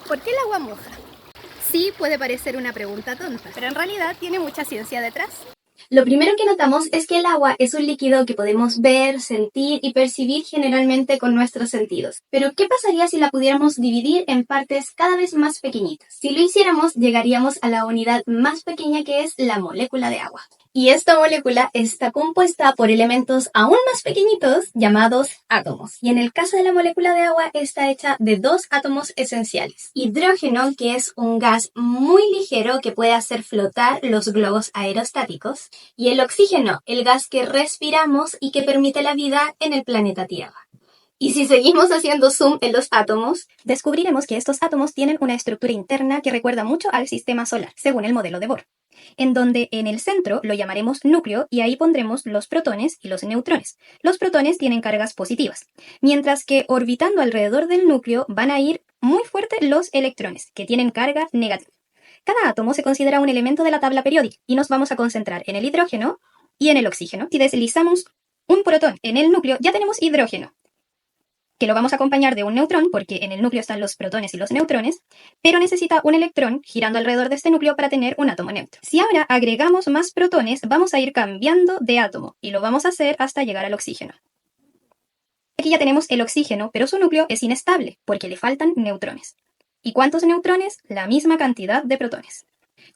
¿Por qué el agua moja? Sí, puede parecer una pregunta tonta, pero en realidad tiene mucha ciencia detrás. Lo primero que notamos es que el agua es un líquido que podemos ver, sentir y percibir generalmente con nuestros sentidos. Pero, ¿qué pasaría si la pudiéramos dividir en partes cada vez más pequeñitas? Si lo hiciéramos, llegaríamos a la unidad más pequeña, que es la molécula de agua. Y esta molécula está compuesta por elementos aún más pequeñitos llamados átomos. Y en el caso de la molécula de agua está hecha de dos átomos esenciales. Hidrógeno, que es un gas muy ligero que puede hacer flotar los globos aerostáticos. Y el oxígeno, el gas que respiramos y que permite la vida en el planeta Tierra. Y si seguimos haciendo zoom en los átomos, descubriremos que estos átomos tienen una estructura interna que recuerda mucho al sistema solar, según el modelo de Bohr, en donde en el centro lo llamaremos núcleo y ahí pondremos los protones y los neutrones. Los protones tienen cargas positivas, mientras que orbitando alrededor del núcleo van a ir muy fuerte los electrones, que tienen carga negativa. Cada átomo se considera un elemento de la tabla periódica y nos vamos a concentrar en el hidrógeno y en el oxígeno. Si deslizamos un protón en el núcleo, ya tenemos hidrógeno, que lo vamos a acompañar de un neutrón, porque en el núcleo están los protones y los neutrones, pero necesita un electrón girando alrededor de este núcleo para tener un átomo neutro. Si ahora agregamos más protones, vamos a ir cambiando de átomo, y lo vamos a hacer hasta llegar al oxígeno. Aquí ya tenemos el oxígeno, pero su núcleo es inestable, porque le faltan neutrones. ¿Y cuántos neutrones? La misma cantidad de protones.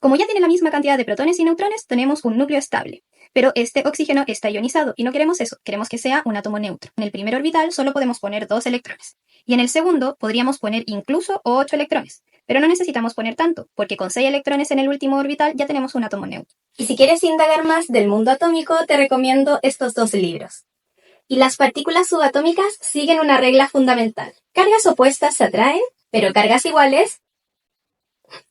Como ya tiene la misma cantidad de protones y neutrones, tenemos un núcleo estable. Pero este oxígeno está ionizado y no queremos eso, queremos que sea un átomo neutro. En el primer orbital solo podemos poner 2 electrones. Y en el segundo podríamos poner incluso 8 electrones. Pero no necesitamos poner tanto, porque con 6 electrones en el último orbital ya tenemos un átomo neutro. Y si quieres indagar más del mundo atómico, te recomiendo estos 2 libros. Y las partículas subatómicas siguen una regla fundamental. Cargas opuestas se atraen, pero cargas iguales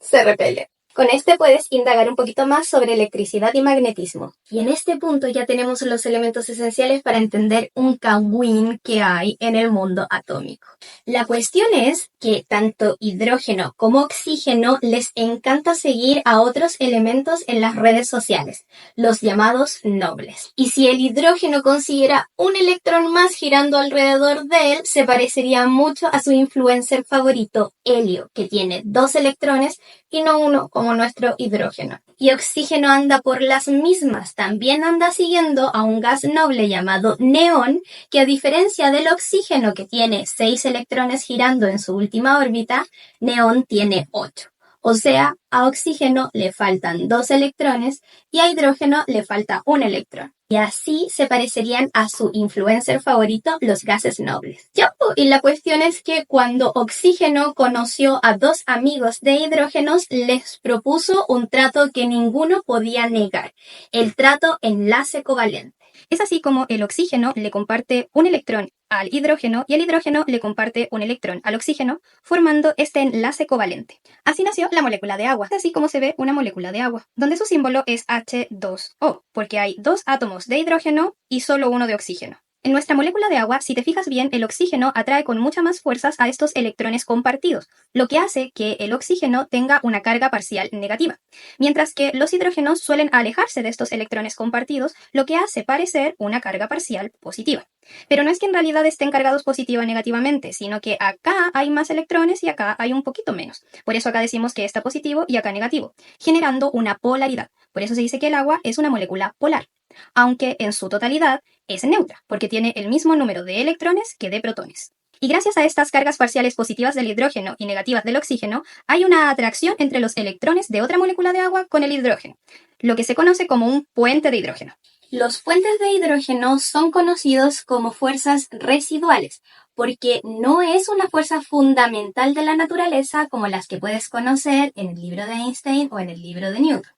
se repelen. Con este puedes indagar un poquito más sobre electricidad y magnetismo. Y en este punto ya tenemos los elementos esenciales para entender un cagüín que hay en el mundo atómico. La cuestión es que tanto hidrógeno como oxígeno les encanta seguir a otros elementos en las redes sociales, los llamados nobles. Y si el hidrógeno consiguiera un electrón más girando alrededor de él, se parecería mucho a su influencer favorito, helio, que tiene 2 electrones y no uno como nuestro hidrógeno. Y oxígeno anda por las mismas, también anda siguiendo a un gas noble llamado neón, que a diferencia del oxígeno que tiene 6 electrones girando en su última órbita, neón tiene 8. O sea, a oxígeno le faltan 2 electrones y a hidrógeno le falta un electrón. Y así se parecerían a su influencer favorito, los gases nobles. Y la cuestión es que cuando oxígeno conoció a 2 amigos de hidrógenos, les propuso un trato que ninguno podía negar, el trato enlace covalente. Es así como el oxígeno le comparte un electrón al hidrógeno y el hidrógeno le comparte un electrón al oxígeno, formando este enlace covalente. Así nació la molécula de agua, así como se ve una molécula de agua, donde su símbolo es H2O, porque hay 2 átomos de hidrógeno y solo uno de oxígeno. En nuestra molécula de agua, si te fijas bien, el oxígeno atrae con muchas más fuerzas a estos electrones compartidos, lo que hace que el oxígeno tenga una carga parcial negativa, mientras que los hidrógenos suelen alejarse de estos electrones compartidos, lo que hace parecer una carga parcial positiva. Pero no es que en realidad estén cargados positiva o negativamente, sino que acá hay más electrones y acá hay un poquito menos. Por eso acá decimos que está positivo y acá negativo, generando una polaridad. Por eso se dice que el agua es una molécula polar, aunque en su totalidad es neutra, porque tiene el mismo número de electrones que de protones. Y gracias a estas cargas parciales positivas del hidrógeno y negativas del oxígeno, hay una atracción entre los electrones de otra molécula de agua con el hidrógeno, lo que se conoce como un puente de hidrógeno. Los puentes de hidrógeno son conocidos como fuerzas residuales, porque no es una fuerza fundamental de la naturaleza como las que puedes conocer en el libro de Einstein o en el libro de Newton,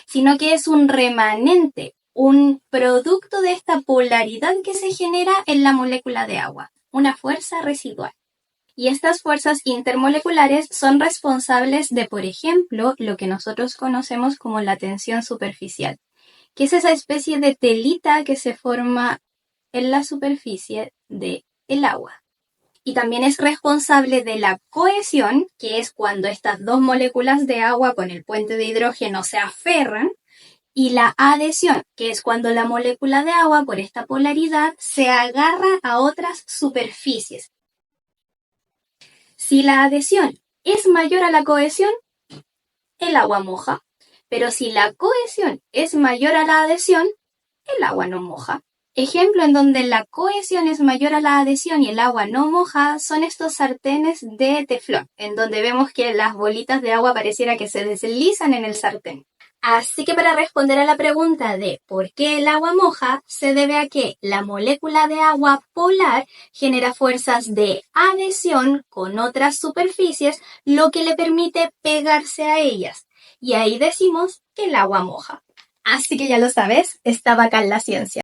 sino que es un remanente, un producto de esta polaridad que se genera en la molécula de agua, una fuerza residual. Y estas fuerzas intermoleculares son responsables de, por ejemplo, lo que nosotros conocemos como la tensión superficial, que es esa especie de telita que se forma en la superficie del agua. Y también es responsable de la cohesión, que es cuando estas 2 moléculas de agua con el puente de hidrógeno se aferran, y la adhesión, que es cuando la molécula de agua, por esta polaridad, se agarra a otras superficies. Si la adhesión es mayor a la cohesión, el agua moja. Pero si la cohesión es mayor a la adhesión, el agua no moja. Ejemplo en donde la cohesión es mayor a la adhesión y el agua no moja son estos sartenes de teflón, en donde vemos que las bolitas de agua pareciera que se deslizan en el sartén. Así que para responder a la pregunta de ¿por qué el agua moja? Se debe a que la molécula de agua polar genera fuerzas de adhesión con otras superficies, lo que le permite pegarse a ellas. Y ahí decimos que el agua moja. Así que ya lo sabes, está bacán la ciencia.